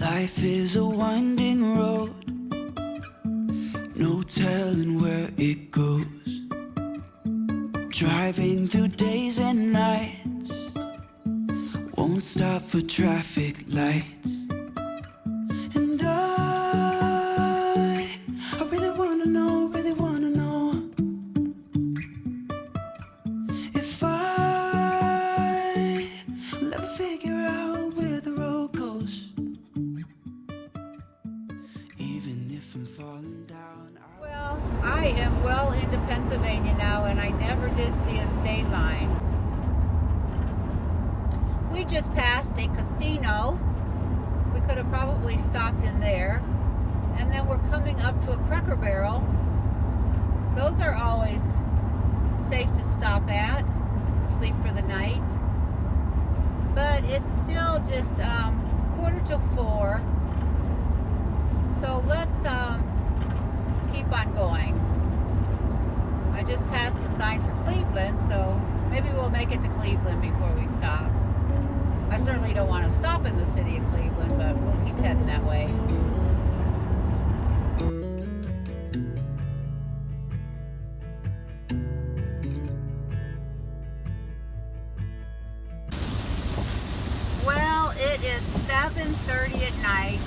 Life is a winding road, no telling where it goes. Driving through days and nights, won't stop for traffic lights. And I really wanna know if I will ever figure out where the road goes. Even if I'm falling down, Well, I am well into Pennsylvania now, and I never did see a state line. We just passed a casino. We could have probably stopped in there. And then we're coming up to a Cracker Barrel. Those are always safe to stop at, sleep for the night. But it's still just 3:45. So let's keep on going. I just passed the sign for Cleveland, so maybe we'll make it to Cleveland before we stop. I certainly don't want to stop in the city of Cleveland, but we'll keep heading that way. Well, it is 7:30 at night.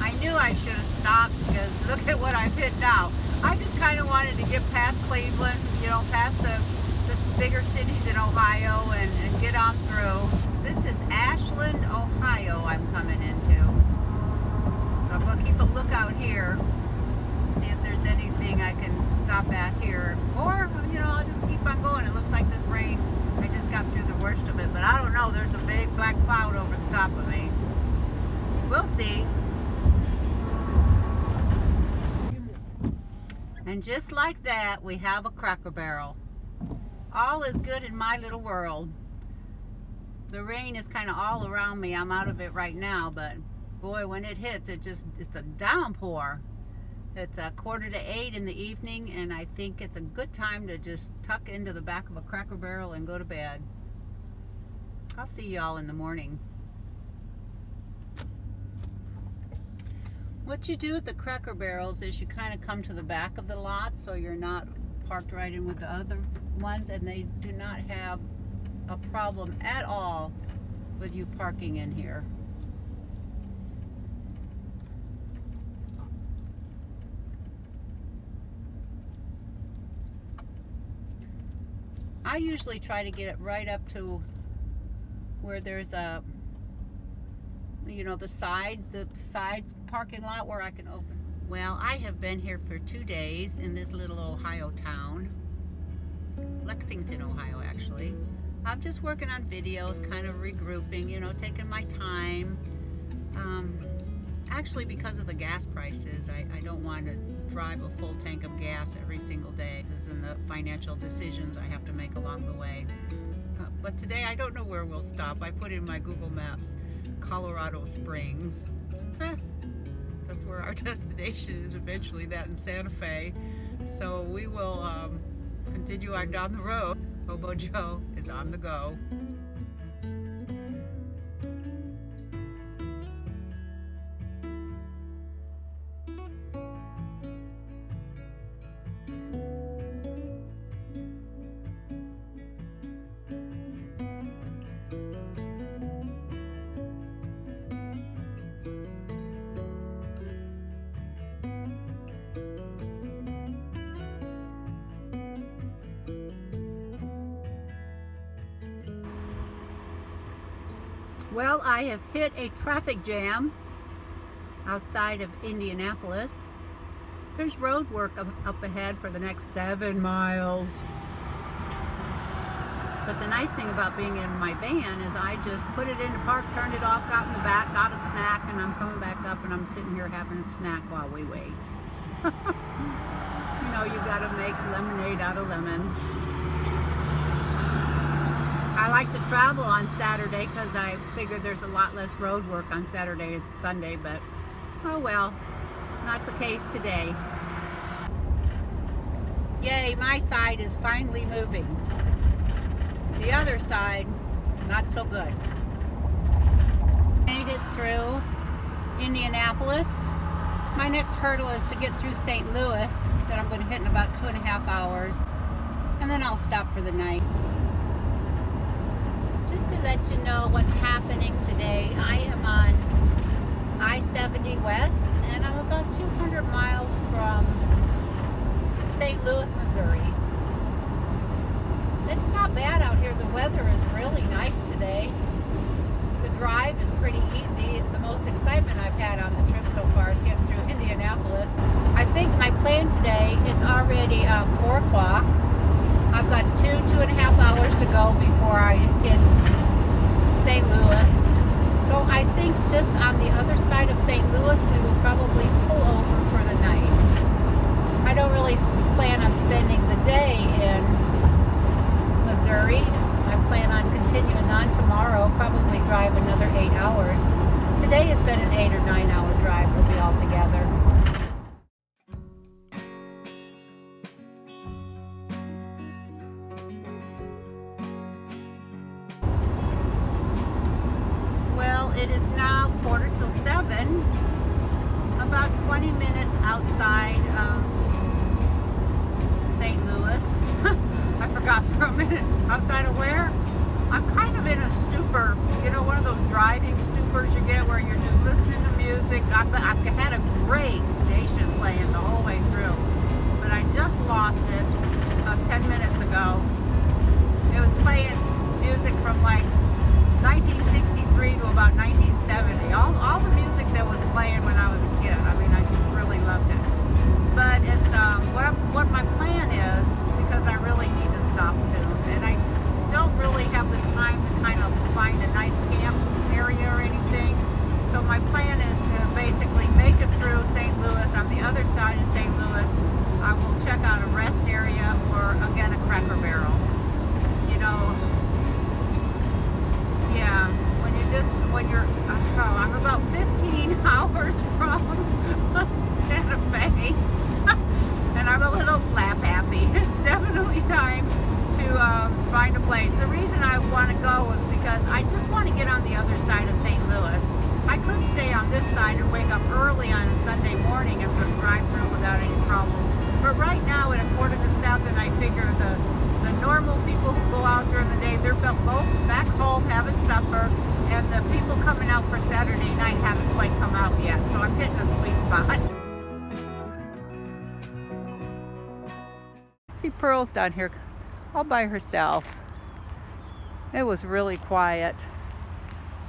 I knew I should have stopped because look at what I've hit now. I just kind of wanted to get past Cleveland, past the bigger cities in Ohio and get on through. This is Ashland, Ohio I'm coming into. So I'm going to keep a lookout here, see if there's anything I can stop at here. Or, I'll just keep on going. It looks like this rain, I just got through the worst of it. But I don't know, there's a big black cloud over the top of me. We'll see. And just like that, we have a Cracker Barrel. All is good in my little world. The rain is kind of all around me. I'm out of it right now, but boy, when it hits, it's a downpour. It's 7:45 in the evening, and I think it's a good time to just tuck into the back of a Cracker Barrel and go to bed. I'll see y'all in the morning. What you do at the Cracker Barrels is you kind of come to the back of the lot, so you're not parked right in with the other ones, and they do not have a problem at all with you parking in here. I usually try to get it right up to where there's a the side parking lot where I can open. Well, I have been here for 2 days in this little Ohio town, Lexington, Ohio, actually. I'm just working on videos, kind of regrouping, taking my time. Actually, because of the gas prices, I don't want to drive a full tank of gas every single day. This is in the financial decisions I have to make along the way. But today, I don't know where we'll stop. I put in my Google Maps, Colorado Springs. That's where our destination is eventually, that in Santa Fe. So we will continue on down the road. Hobo Joe is on the go. Well, I have hit a traffic jam outside of Indianapolis. There's road work up ahead for the next 7 miles. But the nice thing about being in my van is I just put it into park, turned it off, got in the back, got a snack, and I'm coming back up and I'm sitting here having a snack while we wait. You gotta make lemonade out of lemons. I like to travel on Saturday because I figured there's a lot less road work on Saturday and Sunday, but oh well, not the case today. Yay, my side is finally moving. The other side, not so good. Made it through. Indianapolis. My next hurdle is to get through St. Louis, that I'm going to hit in about 2.5 hours. And then I'll stop for the night. Just to let you know what's happening today, I am on I70 West, and I'm about 200 miles from St. Louis, Missouri. It's not bad out here. The weather is really nice today. The drive is pretty easy. The most excitement I've had on the trip so far is getting through Indianapolis. I think my plan today, it's already 4 o'clock. I've got 2.5 hours to go before I hit St. Louis. So I think just on the other side of St. Louis, we will probably pull over for the night. I don't really plan on spending the day in Missouri. I plan on continuing on tomorrow, probably drive another 8 hours. Today has been an 8 or 9 hour drive, we'll be all together. Well, it is now 6:45, about 20 minutes outside of St. Louis. I forgot for a minute. Outside of where? I'm kind of in a stupor. You know, one of those driving stupors you get where you're just listening to music. I've had a great station playing the whole way through, but I just lost it about 10 minutes ago. It was playing music from like 1963 to about 1970. All the music that was playing when I was a kid. I mean, I just really loved it. But it's what my plan is, because I really need to stop soon, and I don't really have the time to kind of find a nice camp area or anything. So my plan is to basically make it through St. Louis. On the other side of St. Louis, I will check out a rest area or again a Cracker Barrel. You know, yeah. I'm about 15 hours from Santa Fe, and I'm a little slap happy. It's definitely time to find a place. The reason I want to go is because I just want to get on the other side of St. Louis. I could stay on this side and wake up early on a Sunday morning and drive through without any problem. But right now at 6:45, I figure the normal people who go out during the day, they're both back home having supper, and the people coming out for Saturday night haven't quite come out yet. So I'm hitting a sweet spot. See Pearl's down here all by herself. It was really quiet.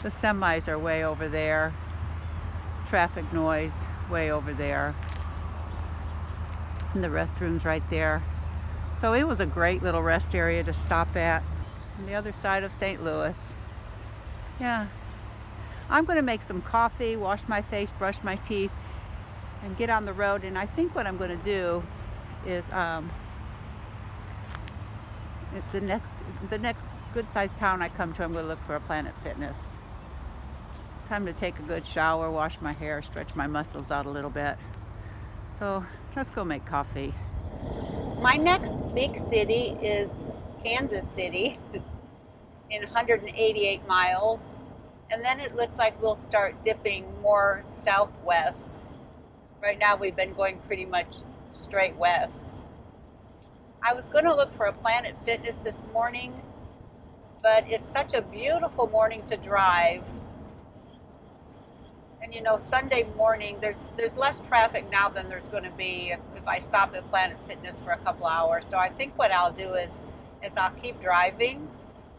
The semis are way over there. Traffic noise way over there. And the restroom's right there. So it was a great little rest area to stop at on the other side of St. Louis. Yeah. I'm going to make some coffee, wash my face, brush my teeth, and get on the road. And I think what I'm going to do is the next good sized town I come to, I'm going to look for a Planet Fitness. Time to take a good shower, wash my hair, stretch my muscles out a little bit. So let's go make coffee. My next big city is Kansas City in 188 miles. And then it looks like we'll start dipping more southwest. Right now we've been going pretty much straight west. I was going to look for a Planet Fitness this morning, but it's such a beautiful morning to drive. And you know, Sunday morning, there's less traffic now than there's going to be if I stop at Planet Fitness for a couple hours. So I think what I'll do is I'll keep driving,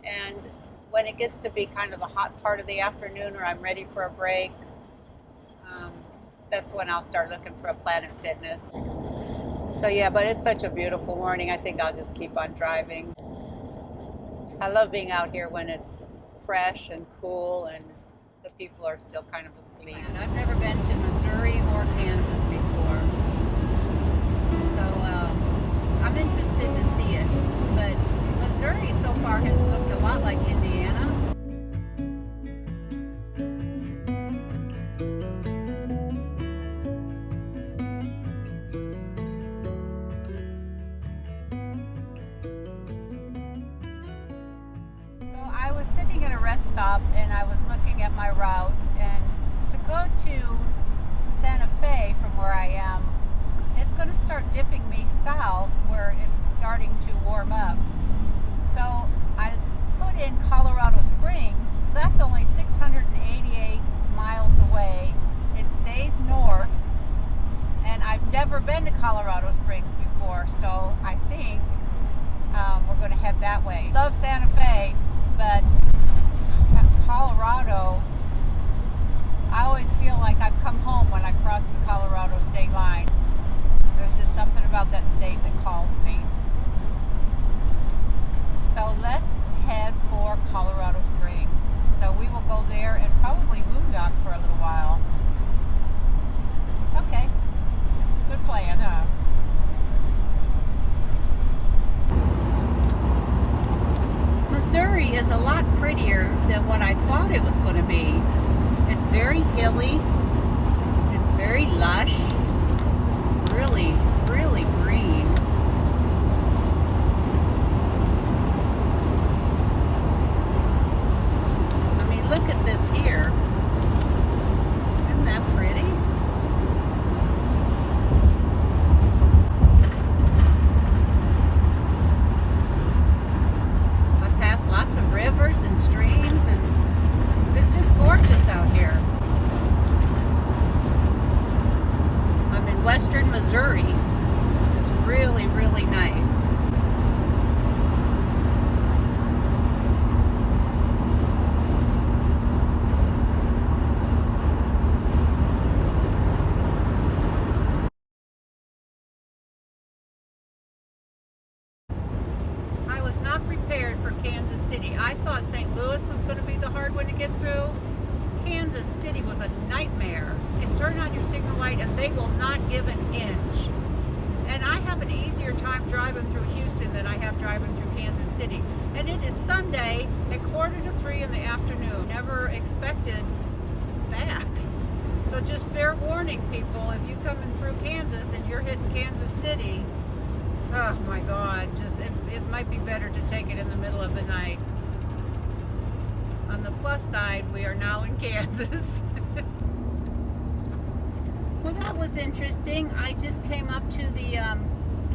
and when it gets to be kind of the hot part of the afternoon or I'm ready for a break, that's when I'll start looking for a Planet Fitness. So yeah, but it's such a beautiful morning. I think I'll just keep on driving. I love being out here when it's fresh and cool and the people are still kind of asleep. And I've never been to Missouri or Kansas before, so I'm interested to see it. But Missouri so far has looked a lot like Indiana. I was sitting at a rest stop and I was looking at my route, and to go to Santa Fe from where I am, it's going to start dipping me south where it's starting to warm up. So I put in Colorado Springs. That's only 688 miles away. It stays north, and I've never been to Colorado Springs before, so I think we're going to head that way. Love Santa Fe, but Colorado, I always feel like I've come home when I cross the Colorado state line. There's just something about that state that calls me. So let's head for Colorado Springs. So we will go there and probably boondock for a little while. Okay, good plan, huh? Missouri is a lot prettier than what I thought it was going to be. It's very hilly. It's very lush. Really, really green. I mean, look at this here. Isn't that pretty? I passed lots of rivers and streams, and it's just gorgeous out here. I'm in western Missouri. It's really, really nice. I was not prepared for Kansas City. I thought St. Louis was going to be the hard one to get through. Kansas City was a nightmare. You can turn on your signal light and they will not give an inch. And I have an easier time driving through Houston than I have driving through Kansas City. And it is Sunday at 2:45 in the afternoon. Never expected that. So just fair warning, people, if you coming through Kansas and you're hitting Kansas City, oh my God, just it might be better to take it in the middle of the night. On the plus side, we are now in Kansas. Well, that was interesting. I just came up to the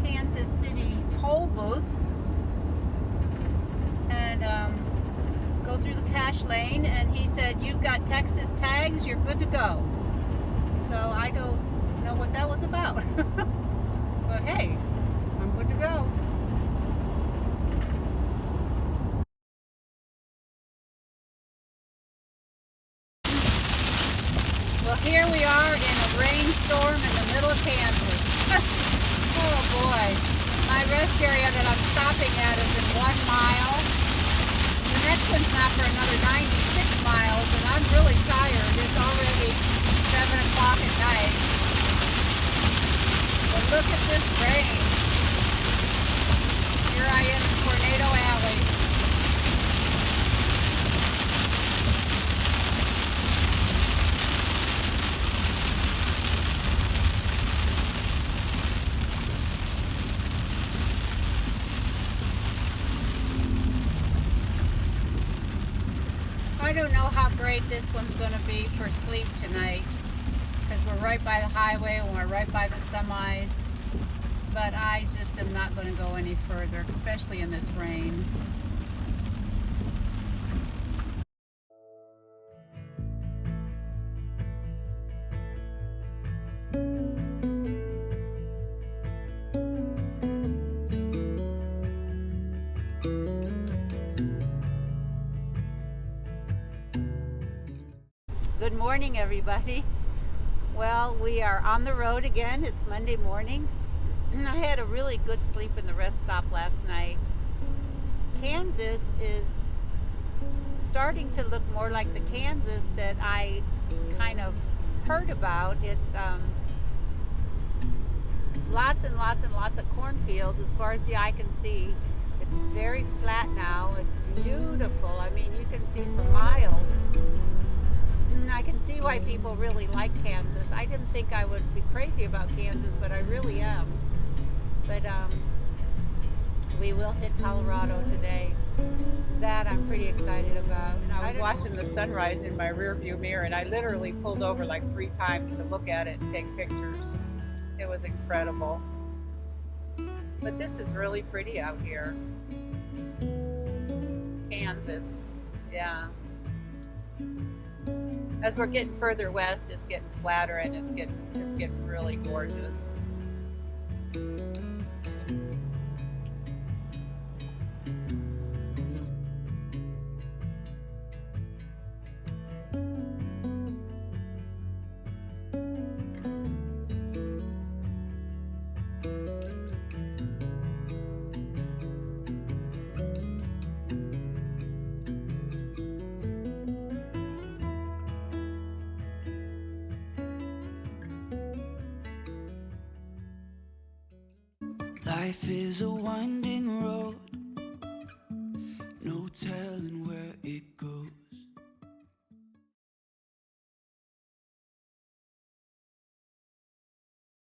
Kansas City toll booths and go through the cash lane, and he said, "You've got Texas tags, you're good to go." So I don't know what that was about. But hey, I'm good to go. Well, here we are in a rainstorm in the middle of Kansas. Oh boy. My rest area that I'm stopping at is in 1 mile. The next one's not for another 96 miles, and I'm really tired. It's already 7 o'clock at night. But look at this rain. Here I am in Tornado Alley. I don't know how great this one's going to be for sleep tonight, because we're right by the highway and we're right by the semis, but I just am not going to go any further, especially in this rain. Good morning, everybody. Well, we are on the road again. It's Monday morning. I had a really good sleep in the rest stop last night. Kansas is starting to look more like the Kansas that I kind of heard about. It's lots and lots and lots of cornfields as far as the eye can see. It's very flat now. It's beautiful. I mean, you can see for miles. And I can see why people really like Kansas. I didn't think I would be crazy about Kansas, but I really am. But We will hit Colorado today. That I'm pretty excited about. And I was watching the sunrise in my rear view mirror, and I literally pulled over like 3 times to look at it and take pictures. It was incredible. But this is really pretty out here. Kansas, yeah. As we're getting further west, it's getting flatter and it's getting really gorgeous. Life is a winding